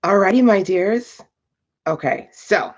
Alrighty, my dears. Okay, so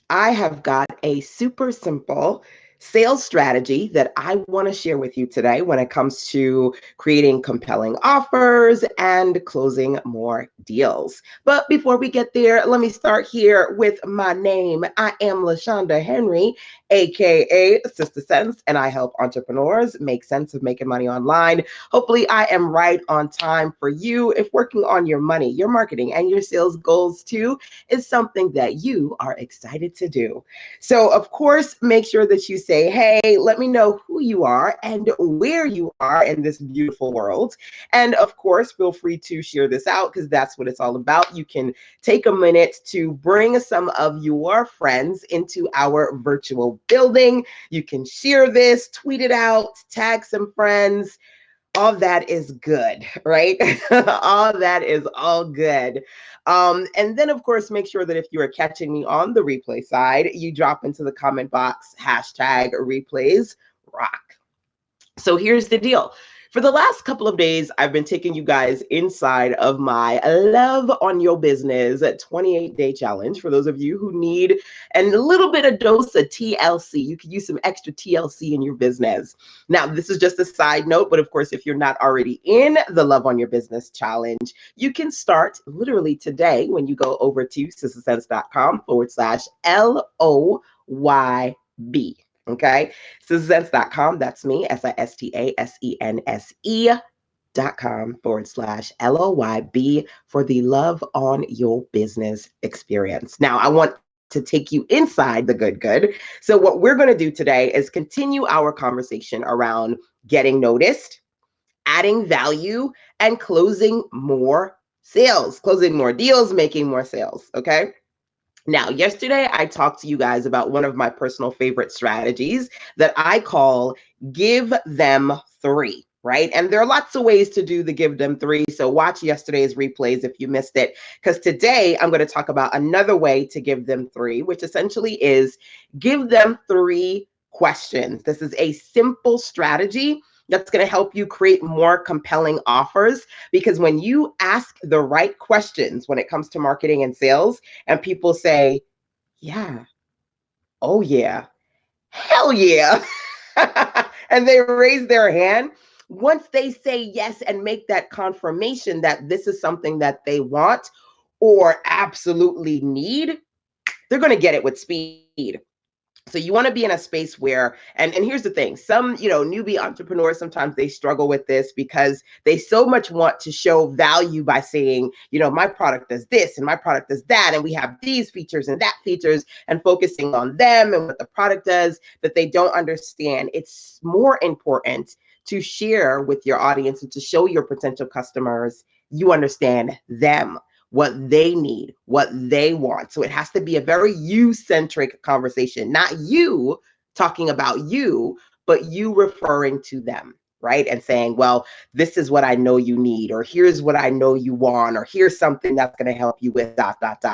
I have got a super simple sales strategy that I want to share with you today when it comes to creating compelling offers and closing more deals. But before we get there, let me start here with my name. I am LaShonda Henry, aka Sister Sense, and I help entrepreneurs make sense of making money online. Hopefully, I am right on time for you if working on your money, your marketing, and your sales goals too is something that you are excited to do. So, of course, make sure that you say, hey, let me know who you are and where you are in this beautiful world. And of course, feel free to share this out because that's what it's all about. You can take a minute to bring some of your friends into our virtual building. You can share this, tweet it out, tag some friends, all that is good, right? All that is all good. And then, of course, make sure that if you are catching me on the replay side, you drop into the comment box hashtag replays rock. So here's the deal. For the last couple of days, I've been taking you guys inside of my Love on Your Business 28-day challenge. For those of you who need a little bit of dose of TLC, you could use some extra TLC in your business. Now, this is just a side note, but of course, if you're not already in the Love on Your Business challenge, you can start literally today when you go over to sistersense.com/LOYB. Okay. Sistersense.com. That's me, SISTASENSE.com/LOYB for the Love on Your Business experience. Now, I want to take you inside the good. So, what we're going to do today is continue our conversation around getting noticed, adding value, and closing more sales, closing more deals, making more sales. Okay. Now, yesterday I talked to you guys about one of my personal favorite strategies that I call give them three, right? And there are lots of ways to do the give them three. So watch yesterday's replays if you missed it, because today I'm going to talk about another way to give them three, which essentially is give them three questions. This is a simple strategy that's going to help you create more compelling offers, because when you ask the right questions when it comes to marketing and sales, and people say, yeah, oh yeah, hell yeah, and they raise their hand, once they say yes and make that confirmation that this is something that they want or absolutely need, they're going to get it with speed. So you want to be in a space where, and here's the thing, some, newbie entrepreneurs, sometimes they struggle with this because they so much want to show value by saying, my product does this and my product does that, and we have these features and that features, and focusing on them and what the product does, that they don't understand. It's more important to share with your audience and to show your potential customers you understand them, what they need, what they want. So it has to be a very you-centric conversation, not you talking about you, but you referring to them, right? And saying, well, this is what I know you need, or here's what I know you want, or here's something that's going to help you with ...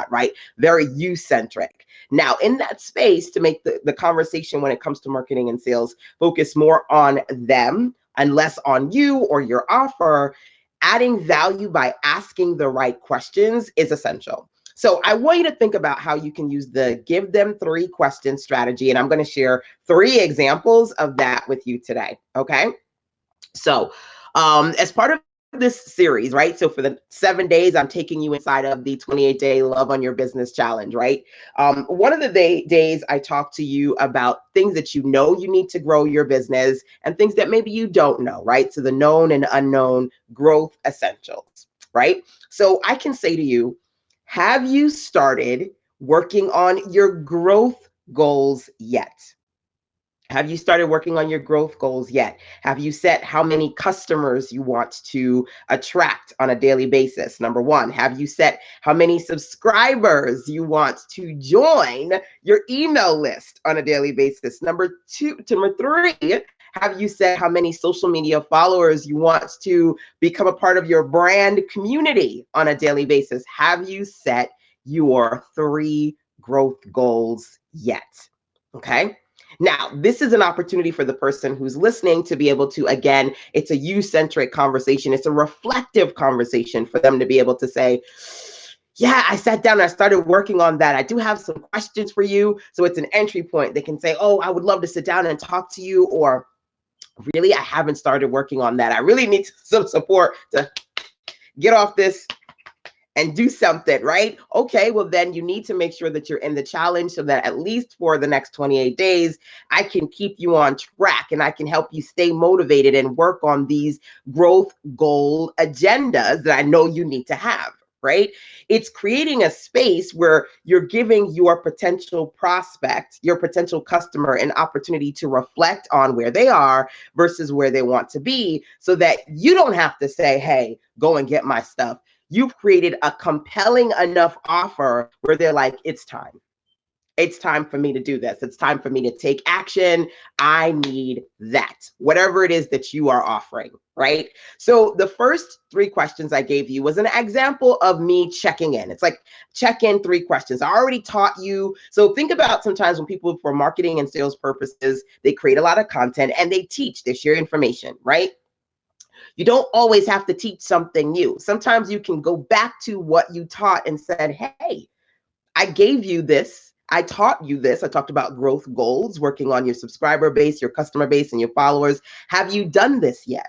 right? Very you-centric. Now, in that space, to make the conversation when it comes to marketing and sales focus more on them and less on you or your offer, adding value by asking the right questions is essential. So I want you to think about how you can use the give them three questions strategy. And I'm going to share three examples of that with you today. Okay. So as part of this series, right? So for the 7 days, I'm taking you inside of the 28-day Love on Your Business challenge, right? One of the days I talked to you about things that you know you need to grow your business and things that maybe you don't know, right? So the known and unknown growth essentials, right? So I can say to you, have you started working on your growth goals yet? Have you started working on your growth goals yet? Have you set how many customers you want to attract on a daily basis? Number one, have you set how many subscribers you want to join your email list on a daily basis? Number three, have you set how many social media followers you want to become a part of your brand community on a daily basis? Have you set your three growth goals yet? Okay. Now, this is an opportunity for the person who's listening to be able to, again, it's a you-centric conversation. It's a reflective conversation for them to be able to say, yeah, I sat down and I started working on that. I do have some questions for you. So it's an entry point. They can say, oh, I would love to sit down and talk to you. Or really, I haven't started working on that. I really need some support to get off this and do something, right? Okay, well, then you need to make sure that you're in the challenge so that at least for the next 28 days, I can keep you on track and I can help you stay motivated and work on these growth goal agendas that I know you need to have. Right? It's creating a space where you're giving your potential prospect, your potential customer, an opportunity to reflect on where they are versus where they want to be so that you don't have to say, hey, go and get my stuff. You've created a compelling enough offer where they're like, it's time. It's time for me to do this. It's time for me to take action. I need that, whatever it is that you are offering, right? So the first 3 questions I gave you was an example of me checking in. It's like check in 3 questions. I already taught you. So think about sometimes when people, for marketing and sales purposes, they create a lot of content and they teach, they share information, right? You don't always have to teach something new. Sometimes you can go back to what you taught and said, hey, I gave you this. I taught you this. I talked about growth goals, working on your subscriber base, your customer base, and your followers. Have you done this yet?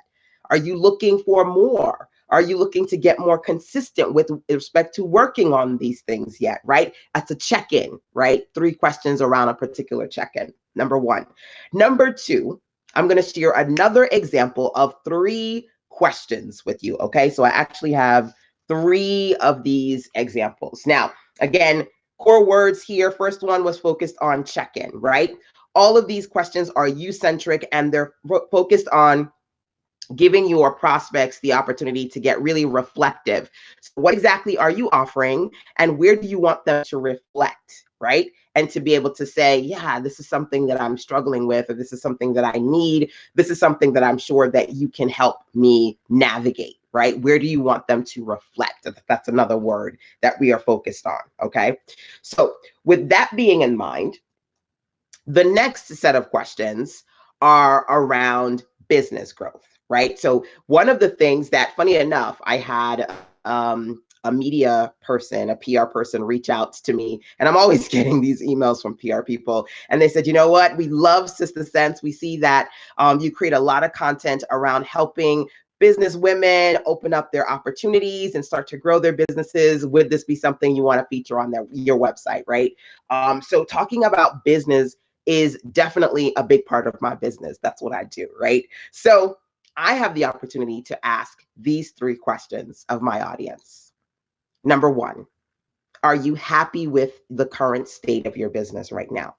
Are you looking for more? Are you looking to get more consistent with respect to working on these things yet, right? That's a check-in, right? 3 questions around a particular check-in, number 1. Number 2, I'm going to share another example of 3 questions with you, okay? So I actually have 3 of these examples. Now, again, core words here. First one was focused on check-in, right? All of these questions are you-centric and they're focused on giving your prospects the opportunity to get really reflective. So what exactly are you offering and where do you want them to reflect, right? And to be able to say, yeah, this is something that I'm struggling with, or this is something that I need. This is something that I'm sure that you can help me navigate, right? Where do you want them to reflect? That's another word that we are focused on, okay? So with that being in mind, the next set of questions are around business growth, right? So one of the things that, funny enough, I had a media person, a PR person reach out to me, and I'm always getting these emails from PR people, and they said, you know what, we love Sister Sense. We see that you create a lot of content around helping business women open up their opportunities and start to grow their businesses. Would this be something you want to feature on your website, right? So talking about business is definitely a big part of my business. That's what I do, right? So I have the opportunity to ask these 3 questions of my audience. Number 1, are you happy with the current state of your business right now?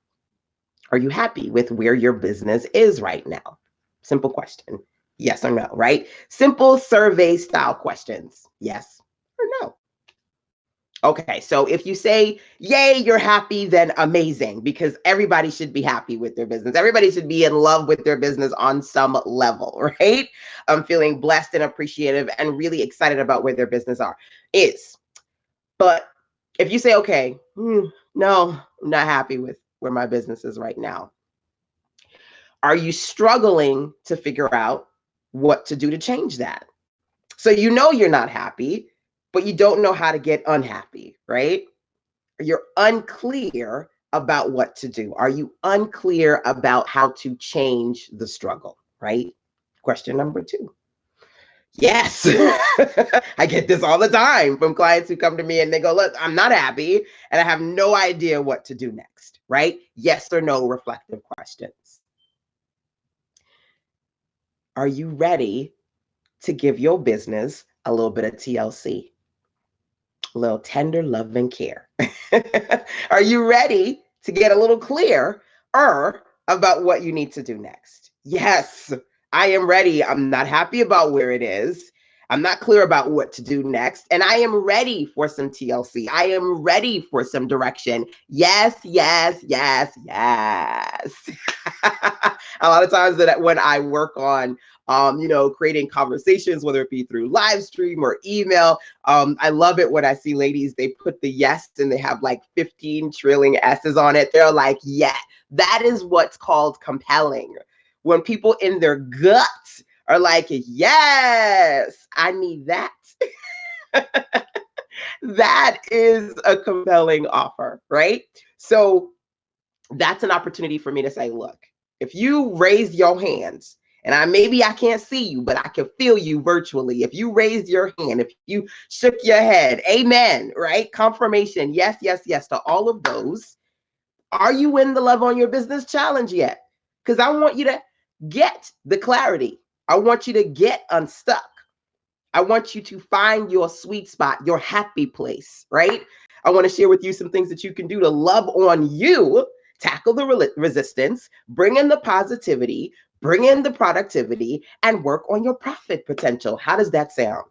Are you happy with where your business is right now? Simple question. Yes or no, right? Simple survey style questions. Yes or no. Okay, so if you say, yay, you're happy, then amazing, because everybody should be happy with their business. Everybody should be in love with their business on some level, right? I'm feeling blessed and appreciative and really excited about where their business is. But if you say, okay, no, I'm not happy with where my business is right now. Are you struggling to figure out what to do to change that? So you know you're not happy, but you don't know how to get unhappy, right? You're unclear about what to do. Are you unclear about how to change the struggle, right? Question number 2. Yes. I get this all the time from clients who come to me and they go, look, I'm not happy and I have no idea what to do next, right? Yes or no reflective questions. Are you ready to give your business a little bit of TLC? A little tender love and care. Are you ready to get a little clearer about what you need to do next? Yes, I am ready. I'm not happy about where it is. I'm not clear about what to do next. And I am ready for some TLC. I am ready for some direction. Yes, yes, yes, yes. A lot of times that when I work on creating conversations, whether it be through live stream or email. I love it when I see ladies, they put the yes and they have like 15 trillion S's on it. They're like, yeah, that is what's called compelling. When people in their guts are like, yes, I need that. That is a compelling offer, right? So that's an opportunity for me to say, look, if you raise your hands, and maybe I can't see you, but I can feel you virtually. If you raised your hand, if you shook your head, amen, right? Confirmation, yes, yes, yes to all of those. Are you in the Love on Your Business challenge yet? Because I want you to get the clarity. I want you to get unstuck. I want you to find your sweet spot, your happy place, right? I want to share with you some things that you can do to love on you, tackle the resistance, bring in the positivity, bring in the productivity, and work on your profit potential. How does that sound?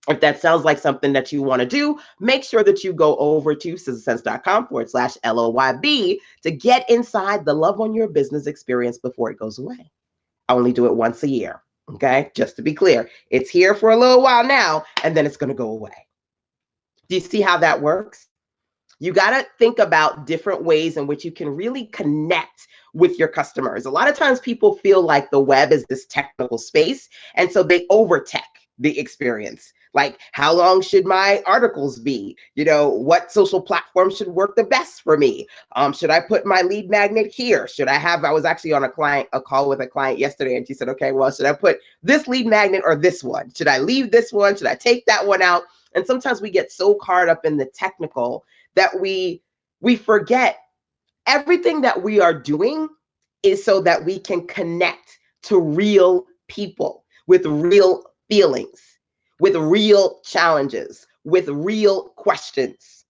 If that sounds like something that you want to do, make sure that you go over to sizzlesense.com/LOYB to get inside the Love on Your Business experience before it goes away. I only do it once a year. Okay, just to be clear, it's here for a little while now, and then it's going to go away. Do you see how that works? You got to think about different ways in which you can really connect with your customers. A lot of times people feel like the web is this technical space, and so they over tech the experience. Like, how long should my articles be? You know, what social platform should work the best for me? Should I put my lead magnet here? I was actually on a call with a client yesterday, and she said, okay, well, should I put this lead magnet or this one? Should I leave this one? Should I take that one out? And sometimes we get so caught up in the technical that we forget everything that we are doing is so that we can connect to real people with real feelings, with real challenges, with real questions,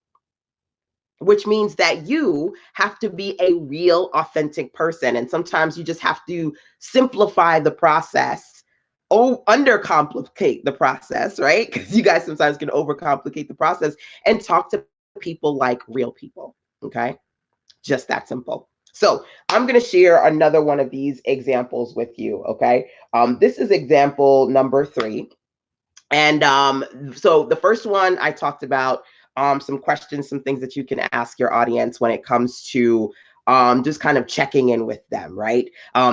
which means that you have to be a real, authentic person. And sometimes you just have to simplify the process, undercomplicate the process, right? Because you guys sometimes can overcomplicate the process and talk to people like real people, okay? Just that simple. So I'm going to share another one of these examples with you, okay? This is example number 3. And so the first one I talked about some questions, some things that you can ask your audience when it comes to just kind of checking in with them, right?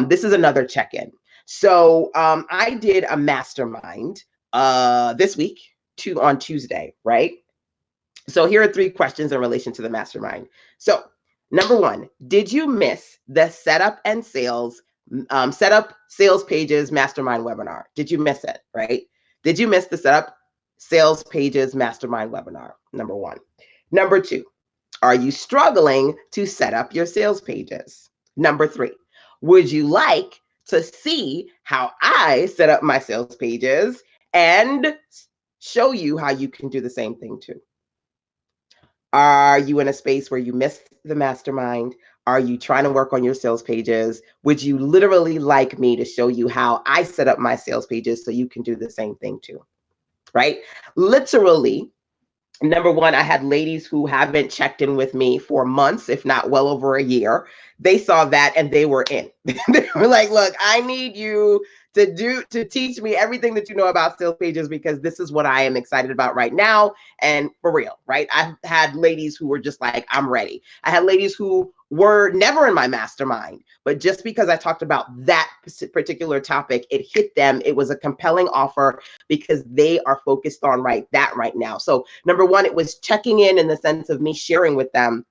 This is another check-in. So I did a mastermind this week on Tuesday, right? So here are 3 questions in relation to the mastermind. So number 1, did you miss the setup sales pages mastermind webinar? Did you miss it, right? Did you miss the setup sales pages mastermind webinar? Number 1. Number 2, are you struggling to set up your sales pages? Number 3, would you like to see how I set up my sales pages and show you how you can do the same thing too? Are you in a space where you missed the mastermind? Are you trying to work on your sales pages? Would you literally like me to show you how I set up my sales pages so you can do the same thing too? Right? Literally, number 1, I had ladies who haven't checked in with me for months, if not well over a year. They saw that and they were in. They were like, look, I need you to teach me everything that you know about sales pages, because this is what I am excited about right now. And for real, right? I've had ladies who were just like, I'm ready. I had ladies who were never in my mastermind, but just because I talked about that particular topic, it hit them. It was a compelling offer because they are focused on that right now. So number 1, it was checking in the sense of me sharing with them.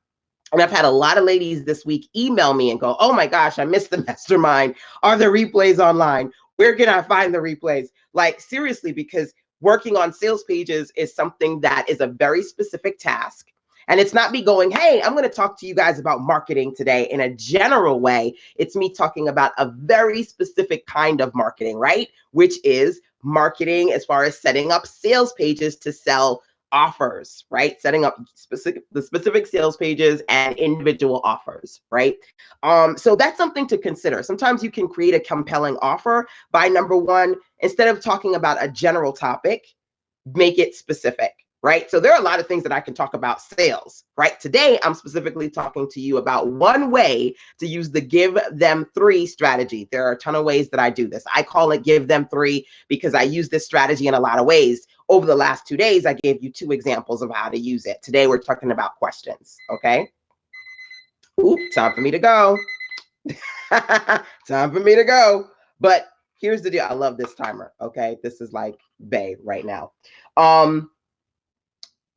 And I've had a lot of ladies this week email me and go, oh my gosh, I missed the mastermind. Are the replays online? Where can I find the replays? Like, seriously, because working on sales pages is something that is a very specific task. And it's not me going, hey, I'm going to talk to you guys about marketing today in a general way. It's me talking about a very specific kind of marketing, right? Which is marketing as far as setting up sales pages to sell offers, right? Setting up the specific sales pages and individual offers, right? So that's something to consider. Sometimes you can create a compelling offer by, number 1, instead of talking about a general topic, make it specific, right? So there are a lot of things that I can talk about sales, right? Today, I'm specifically talking to you about one way to use the give them 3 strategy. There are a ton of ways that I do this. I call it give them 3 because I use this strategy in a lot of ways. Over the last 2 days, I gave you 2 examples of how to use it. Today, we're talking about questions, okay? Ooh, time for me to go. Time for me to go. But here's the deal. I love this timer, okay? This is like bae right now.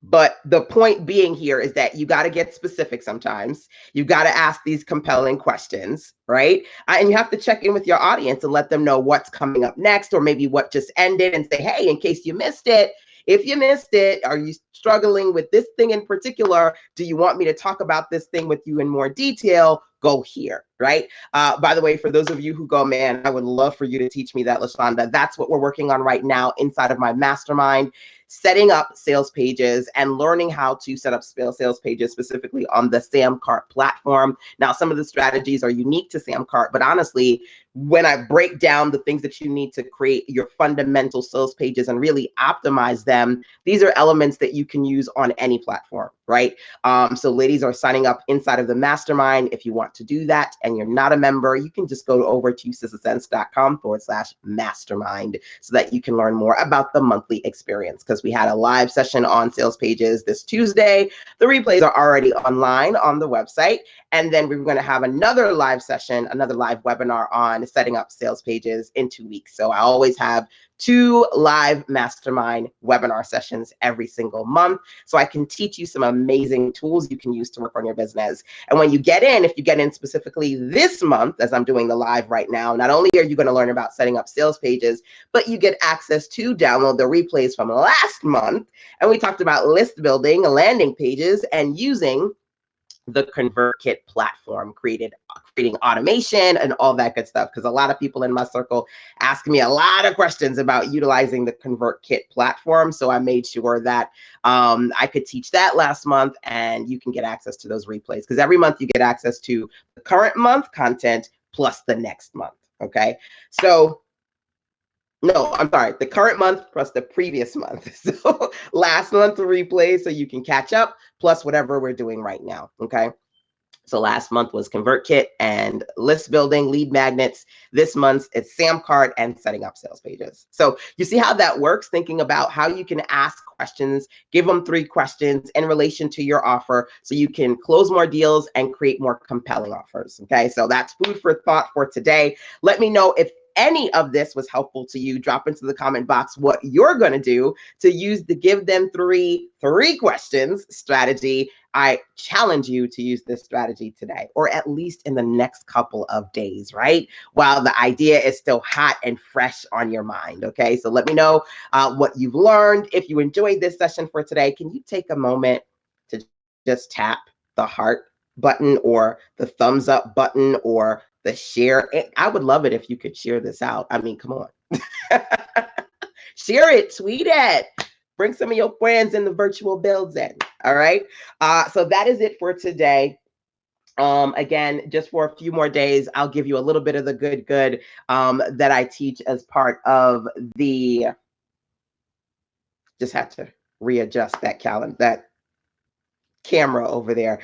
But the point being here is that you got to get specific sometimes. You got to ask these compelling questions, right? And you have to check in with your audience and let them know what's coming up next, or maybe what just ended, and say, hey, in case you missed it, if you missed it, are you struggling with this thing in particular? Do you want me to talk about this thing with you in more detail? Go here, right? By the way, for those of you who go, man, I would love for you to teach me that, LaShonda. That's what we're working on right now inside of my mastermind, setting up sales pages and learning how to set up sales pages specifically on the Samcart platform. Now, some of the strategies are unique to Samcart, but honestly, when I break down the things that you need to create your fundamental sales pages and really optimize them, these are elements that you can use on any platform, right? So ladies are signing up inside of the mastermind. If you want to do that and you're not a member, you can just go over to sissasense.com/mastermind so that you can learn more about the monthly experience, because we had a live session on sales pages this Tuesday. The replays are already online on the website. And then we're going to have another live session, another live webinar on setting up sales pages in 2 weeks. So I always have 2 live mastermind webinar sessions every single month, so I can teach you some amazing tools you can use to work on your business. And when you get in, if you get in specifically this month, as I'm doing the live right now, not only are you going to learn about setting up sales pages, but you get access to download the replays from last month. And we talked about list building, landing pages, and using the ConvertKit platform, creating automation and all that good stuff. Because a lot of people in my circle ask me a lot of questions about utilizing the ConvertKit platform. So I made sure that I could teach that last month, and you can get access to those replays, because every month you get access to the current month content plus the next month. Okay. So no, I'm sorry, the current month plus the previous month. So last month replay, so you can catch up, plus whatever we're doing right now, okay? So last month was ConvertKit and list building, lead magnets. This month it's Samcart and setting up sales pages. So you see how that works, thinking about how you can ask questions, give them 3 questions in relation to your offer so you can close more deals and create more compelling offers, okay? So that's food for thought for today. Let me know if any of this was helpful to you. Drop into the comment box what you're going to do to use the give them three questions strategy. I challenge you to use this strategy today, or at least in the next couple of days, right? While the idea is still hot and fresh on your mind, okay? So let me know what you've learned. If you enjoyed this session for today, can you take a moment to just tap the heart button or the thumbs up button or the share? I would love it if you could share this out. I mean, come on. Share it, tweet it. Bring some of your friends in the virtual builds in. All right. So that is it for today. Again, just for a few more days, I'll give you a little bit of the good that I teach as part of the, just had to readjust that calendar, that camera over there.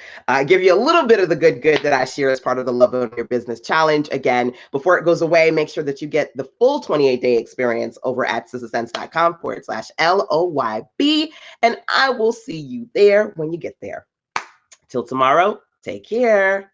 Give you a little bit of the good that I share as part of the Love on Your Business Challenge. Again, before it goes away, make sure that you get the full 28-day experience over at sissasense.com/LOYB. And I will see you there when you get there. Till tomorrow, take care.